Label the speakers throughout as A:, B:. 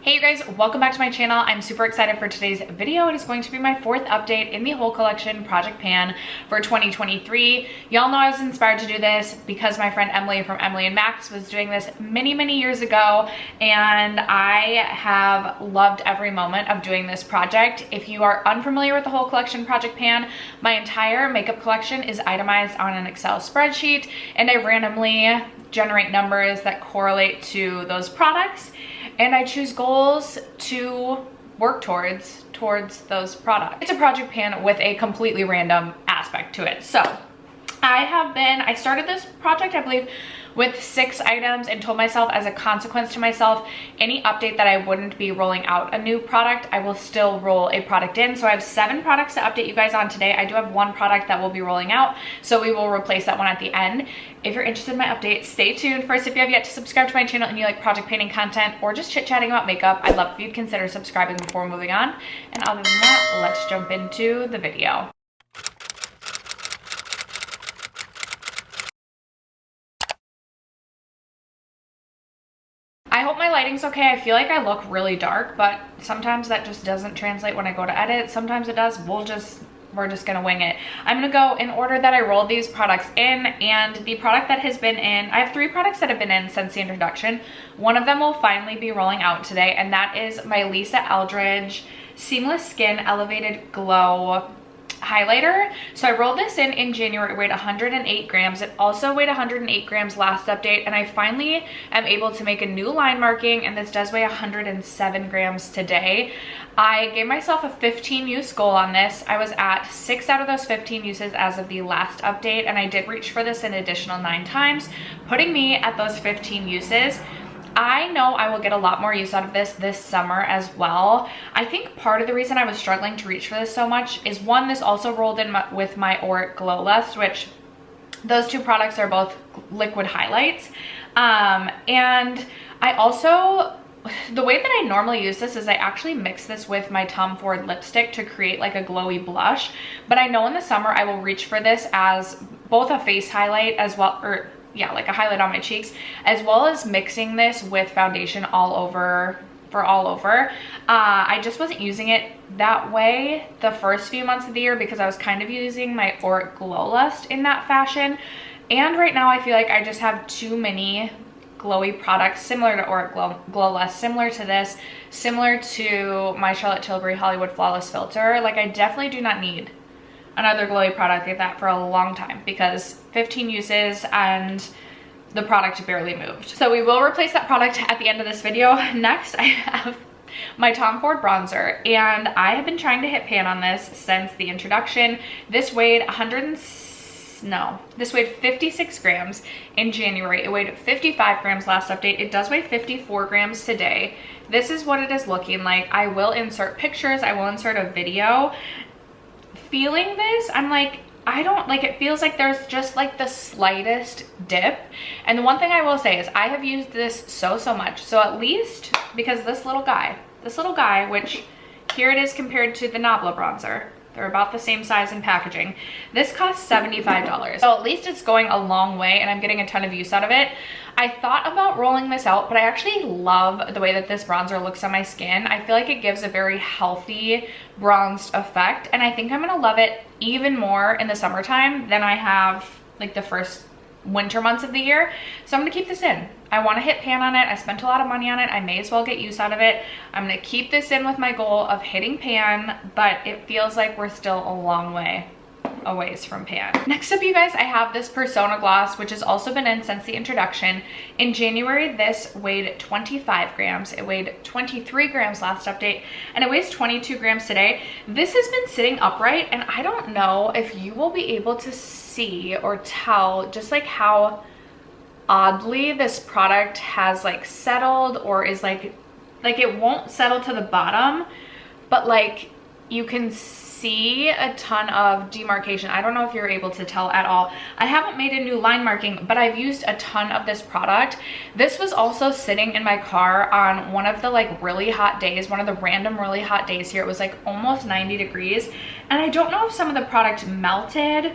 A: Hey you guys, welcome back to my channel. I'm super excited for today's video. It is going to be my fourth update in the whole collection Project Pan for 2023. Y'all know I was inspired to do this because my friend Emily from Emily and Max was doing this many years ago, and I have loved every moment of doing this project. If you are unfamiliar with the whole collection Project Pan, my entire makeup collection is itemized on an Excel spreadsheet, and I randomly generate numbers that correlate to those products, and I choose goals to work towards those products. It's a project pan with a completely random aspect to it. So I started this project, I believe, with 6 items and told myself, as a consequence to myself, any update that I wouldn't be rolling out a new product, I will still roll a product in. So I have 7 products to update you guys on today. I do have 1 product that will be rolling out, so we will replace that one at the end. If you're interested in my update, stay tuned. First, if you have yet to subscribe to my channel and you like project painting content or just chit-chatting about makeup, I'd love if you'd consider subscribing before moving on. And other than that, let's jump into the video. I hope my lighting's okay. I feel like I look really dark, but sometimes that just doesn't translate when I go to edit. Sometimes it does. We're just gonna wing it. I'm gonna go in order that I rolled these products in, and the product that has been in, I have 3 products that have been in since the introduction. One of them will finally be rolling out today, and that is my Lisa Eldridge Seamless Skin Elevated Glow highlighter. So I rolled this in January. It weighed 108 grams. It also weighed 108 grams last update, and I finally am able to make a new line marking, and this does weigh 107 grams today. I gave myself a 15 use goal on this. I was at 6 out of those 15 uses as of the last update, and I did reach for this an additional 9 times, putting me at those 15 uses. I know I will get a lot more use out of this summer as well. I think part of the reason I was struggling to reach for this so much is, one, this also rolled in with my Auric Glow Lust, which those 2 products are both liquid highlights. And I also, the way that I normally use this is I actually mix this with my Tom Ford lipstick to create like a glowy blush. But I know in the summer I will reach for this as both a face highlight as well, or yeah, like a highlight on my cheeks, as well as mixing this with foundation all over. I just wasn't using it that way the first few months of the year because I was kind of using my Auric Glow Lust in that fashion. And right now I feel like I just have too many glowy products similar to Auric Glow Lust, similar to this, similar to my Charlotte Tilbury Hollywood Flawless Filter. Like, I definitely do not need another glowy product like that for a long time, because 15 uses and the product barely moved. So we will replace that product at the end of this video. Next, I have my Tom Ford bronzer, and I have been trying to hit pan on this since the introduction. This weighed 56 grams in January. It weighed 55 grams last update. It does weigh 54 grams today. This is what it is looking like. I will insert pictures. I will insert a video. Feeling this, I'm like, I don't like, it feels like there's just like the slightest dip. And the one thing I will say is I have used this so much. So at least, because this little guy, which here it is compared to the Nabla bronzer, they're about the same size in packaging. This costs $75. So at least it's going a long way, and I'm getting a ton of use out of it. I thought about rolling this out, but I actually love the way that this bronzer looks on my skin. I feel like it gives a very healthy bronzed effect, and I think I'm gonna love it even more in the summertime than I have like the first winter months of the year. So I'm gonna keep this in. I want to hit pan on it. I spent a lot of money on it. I may as well get use out of it. I'm gonna keep this in with my goal of hitting pan, but it feels like we're still a long way a ways from pan. Next up, you guys, I have this Persona gloss, which has also been in since the introduction. In January, this weighed 25 grams. It weighed 23 grams last update, and it weighs 22 grams today. This has been sitting upright, and I don't know if you will be able to see or tell just like how oddly this product has like settled, or is like it won't settle to the bottom, but like you can see a ton of demarcation. I don't know if you're able to tell at all. I haven't made a new line marking, but I've used a ton of this product. This was also sitting in my car on one of the like really hot days, one of the random really hot days here. It was like almost 90 degrees, and I don't know if some of the product melted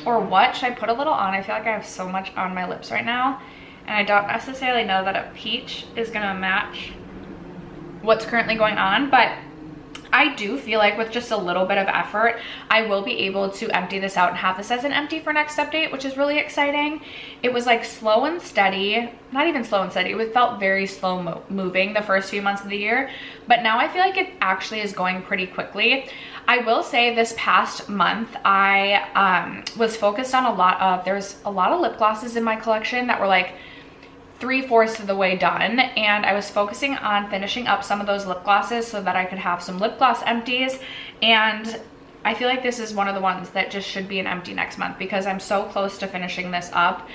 A: or what. Should I put a little on? I feel like I have so much on my lips right now, and I don't necessarily know that a peach is gonna match what's currently going on, but I do feel like with just a little bit of effort, I will be able to empty this out and have this as an empty for next update, which is really exciting. It was like slow and steady, not even slow and steady. It felt very slow moving the first few months of the year, but now I feel like it actually is going pretty quickly. I will say this past month, I was focused on there's a lot of lip glosses in my collection that were like 3/4 of the way done, and I was focusing on finishing up some of those lip glosses so that I could have some lip gloss empties. And I feel like this is one of the ones that just should be an empty next month because I'm so close to finishing this up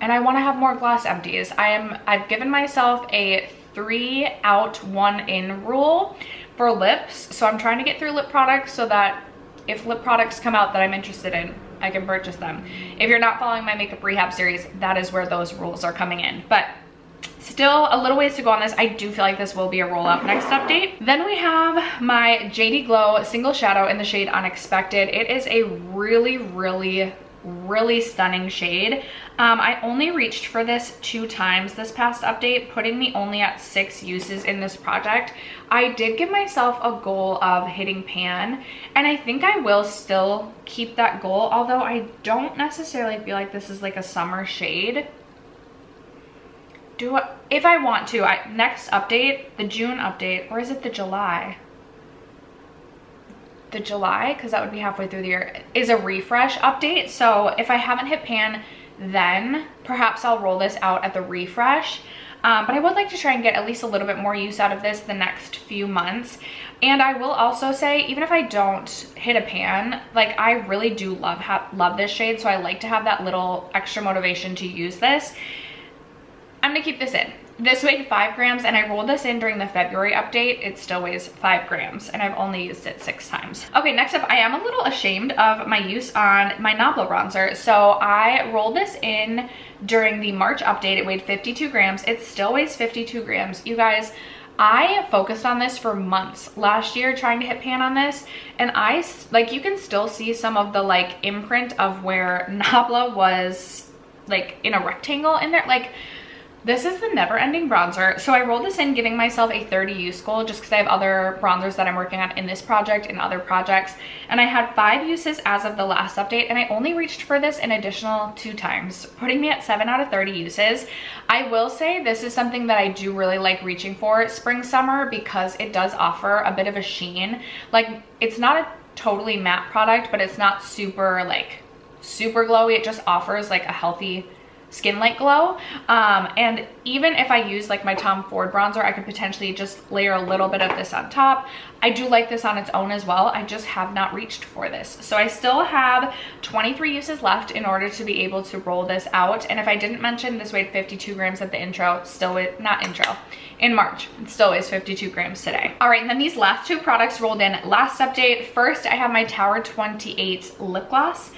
A: and I want to have more gloss empties. I've given myself a 3 out 1 in rule for lips, so I'm trying to get through lip products so that if lip products come out that I'm interested in, I can purchase them. If you're not following my makeup rehab series, that is where those rules are coming in. But still a little ways to go on this. I do feel like this will be a rollout next update. Then we have my JD Glow Single Shadow in the shade Unexpected. It is a really stunning shade. I only reached for this 2 times this past update, putting me only at 6 uses in this project. I did give myself a goal of hitting pan, and I think I will still keep that goal, although I don't necessarily feel like this is like a summer shade. If I want to, next update, the June update, or is it the July? The July, because that would be halfway through the year, is a refresh update. So if I haven't hit pan, then perhaps I'll roll this out at the refresh. But I would like to try and get at least a little bit more use out of this the next few months. And I will also say, even if I don't hit a pan, like I really do love this shade. So I like to have that little extra motivation to use this. I'm gonna keep this in. This weighed 5 grams, and I rolled this in during the February update. It still weighs 5 grams, and I've only used it 6 times. Okay, next up, I am a little ashamed of my use on my Nabla bronzer. So I rolled this in during the March update. It weighed 52 grams. It still weighs 52 grams. You guys, I focused on this for months last year trying to hit pan on this, and you can still see some of the like imprint of where Nabla was like in a rectangle in there. Like, this is the never-ending bronzer. So I rolled this in giving myself a 30 use goal just because I have other bronzers that I'm working on in this project and other projects. And I had 5 uses as of the last update, and I only reached for this an additional 2 times, putting me at 7 out of 30 uses. I will say this is something that I do really like reaching for spring, summer, because it does offer a bit of a sheen. Like, it's not a totally matte product, but it's not super glowy. It just offers like a healthy skin light glow. And even if I use like my Tom Ford bronzer, I could potentially just layer a little bit of this on top. I do like this on its own as well. I just have not reached for this. So I still have 23 uses left in order to be able to roll this out. And if I didn't mention, this weighed 52 grams at the intro, in March. It still weighs 52 grams today. All right, and then these last 2 products rolled in last update. First, I have my Tower 28 lip gloss.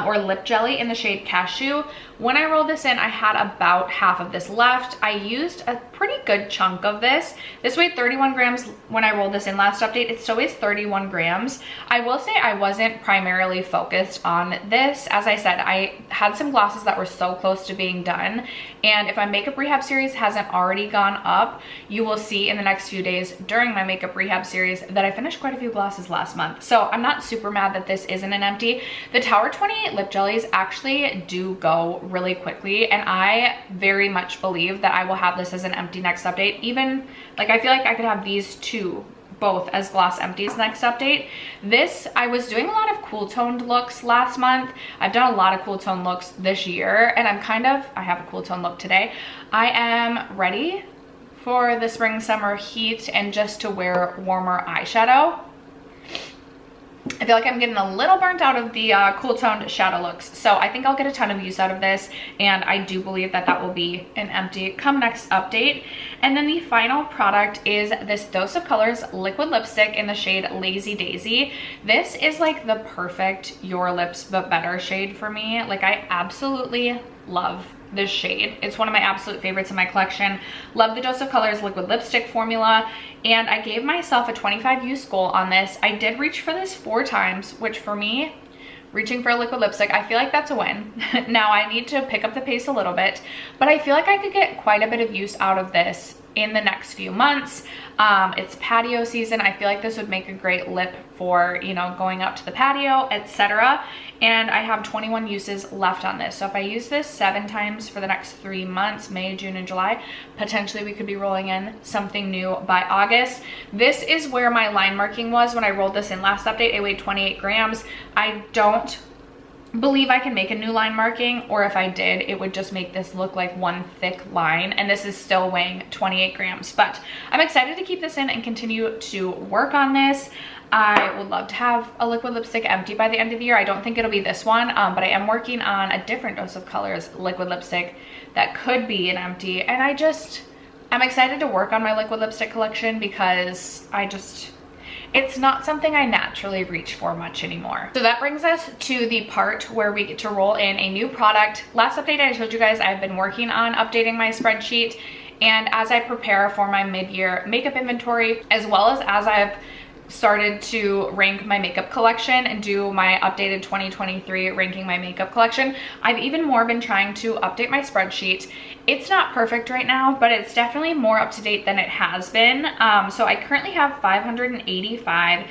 A: Or lip jelly in the shade Cashew. When I rolled this in, I had about half of this left. I used a pretty good chunk of this. This weighed 31 grams when I rolled this in last update. It still weighs 31 grams. I will say I wasn't primarily focused on this. As I said, I had some glosses that were so close to being done. And if my makeup rehab series hasn't already gone up, you will see in the next few days during my makeup rehab series that I finished quite a few glosses last month. So I'm not super mad that this isn't an empty. The Tower 28 lip jellies actually do go really quickly, and I very much believe that I will have this as an empty next update. Even like, I feel like I could have these 2 both as gloss empties next update. This, I was doing a lot of cool toned looks last month. I've done a lot of cool tone looks this year, and I have a cool tone look today. I am ready for the spring summer heat and just to wear warmer eyeshadow. I feel like I'm getting a little burnt out of the cool toned shadow looks. So I think I'll get a ton of use out of this, and I do believe that that will be an empty come next update. And then the final product is this Dose of Colors liquid lipstick in the shade Lazy Daisy. This is like the perfect Your Lips But Better shade for me. Like, I absolutely love this shade. It's one of my absolute favorites in my collection. Love the Dose of Colors liquid lipstick formula, and I gave myself a 25 use goal on this. I did reach for this 4 times, which for me, reaching for a liquid lipstick, I feel like that's a win. Now I need to pick up the pace a little bit, but I feel like I could get quite a bit of use out of this in the next few months. It's patio season. I feel like this would make a great lip for, you know, going out to the patio, etc. And I have 21 uses left on this. So if I use this 7 times for the next 3 months, May, June, and July, potentially we could be rolling in something new by August. This is where my line marking was when I rolled this in last update. It weighed 28 grams. I don't believe I can make a new line marking, or if I did, it would just make this look like one thick line, and this is still weighing 28 grams. But I'm excited to keep this in and continue to work on this. I would love to have a liquid lipstick empty by the end of the year. I don't think it'll be this one, but I am working on a different Dose of Colors liquid lipstick that could be an empty, and I'm excited to work on my liquid lipstick collection because it's not something I naturally reach for much anymore. So that brings us to the part where we get to roll in a new product. Last update I told you guys I've been working on updating my spreadsheet, and as I prepare for my mid-year makeup inventory, as well as I've started to rank my makeup collection and do my updated 2023 ranking my makeup collection, I've even more been trying to update my spreadsheet. It's not perfect right now, but it's definitely more up to date than it has been. So I currently have 585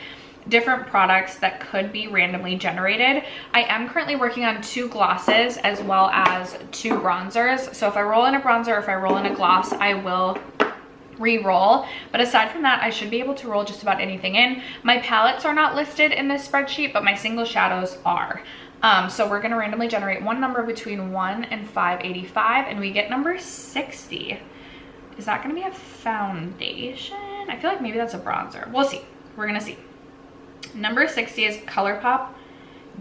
A: different products that could be randomly generated. I am currently working on 2 glosses as well as 2 bronzers. So if I roll in a bronzer, or if I roll in a gloss, I will re-roll, but aside from that, I should be able to roll just about anything in. My palettes are not listed in this spreadsheet, but my single shadows are. So we're gonna randomly generate one number between 1 and 585, and we get number 60. Is that gonna be a foundation? I feel like maybe that's a bronzer. We'll see. We're gonna see. Number 60 is ColourPop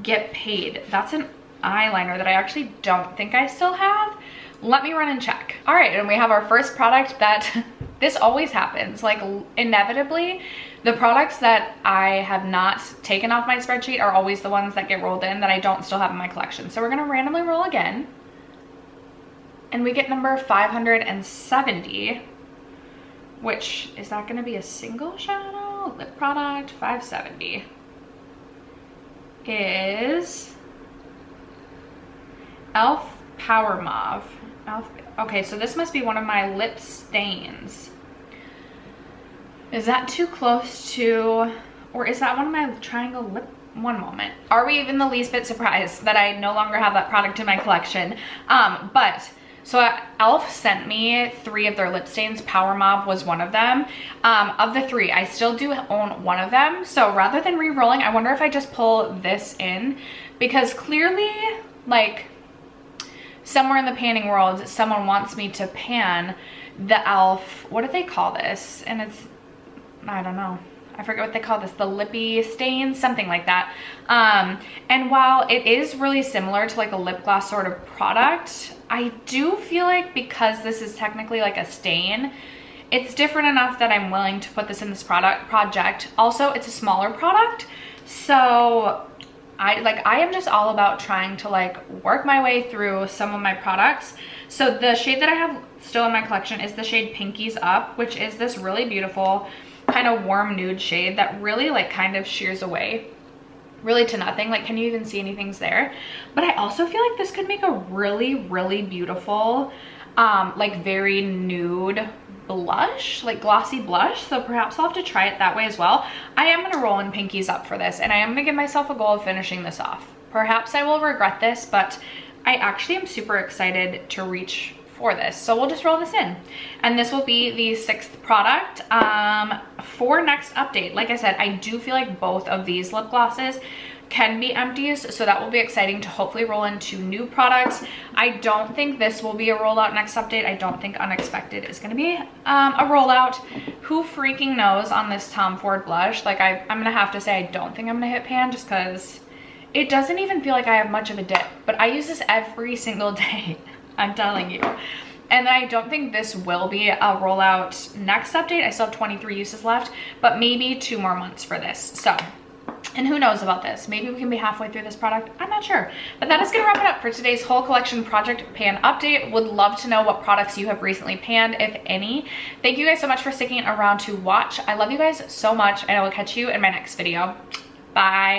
A: Get Paid. That's an eyeliner that I actually don't think I still have. Let me run and check. All right, and we have our first product that this always happens. Like, inevitably, the products that I have not taken off my spreadsheet are always the ones that get rolled in that I don't still have in my collection. So we're gonna randomly roll again. And we get number 570, which, is that gonna be a single shadow? Lip product, 570 is e.l.f. Power Mauve. Okay, so this must be one of my lip stains. Is that too close to, or is that one of my triangle lip? One moment. Are we even the least bit surprised that I no longer have that product in my collection? So e.l.f. sent me 3 of their lip stains. Power Mauve was one of them. Of the 3, I still do own one of them. So rather than re-rolling, I wonder if I just pull this in, because clearly, like, somewhere in the panning world, someone wants me to pan the e.l.f. What do they call this? And it's, I don't know. I forget what they call this, the lippy stains, something like that. And while it is really similar to like a lip gloss sort of product, I do feel like because this is technically like a stain, it's different enough that I'm willing to put this in this project. Also, it's a smaller product, so I am just all about trying to like work my way through some of my products. So the shade that I have still in my collection is the shade Pinkies Up, which is this really beautiful kind of warm nude shade that really like kind of shears away really to nothing. Like, can you even see anything's there? But I also feel like this could make a really, really beautiful like very nude blush, like glossy blush. So perhaps I'll have to try it that way as well. I am gonna roll in Pinkies Up for this, and I am gonna give myself a goal of finishing this off. Perhaps I will regret this, but I actually am super excited to reach for this. So we'll just roll this in, and this will be the 6th product for next update. Like I said, I do feel like both of these lip glosses can be empties, so that will be exciting to hopefully roll into new products. I don't think this will be a rollout next update. I don't think Unexpected is going to be a rollout. Who freaking knows on this Tom Ford blush? Like, I'm gonna have to say I don't think I'm gonna hit pan, just because it doesn't even feel like I have much of a dip, but I use this every single day. I'm telling you. And I don't think this will be a rollout next update. I still have 23 uses left, but maybe 2 more months for this. So, and who knows about this? Maybe we can be halfway through this product. I'm not sure. But that is gonna wrap it up for today's whole collection project pan update. Would love to know what products you have recently panned, if any. Thank you guys so much for sticking around to watch. I love you guys so much, and I will catch you in my next video. Bye.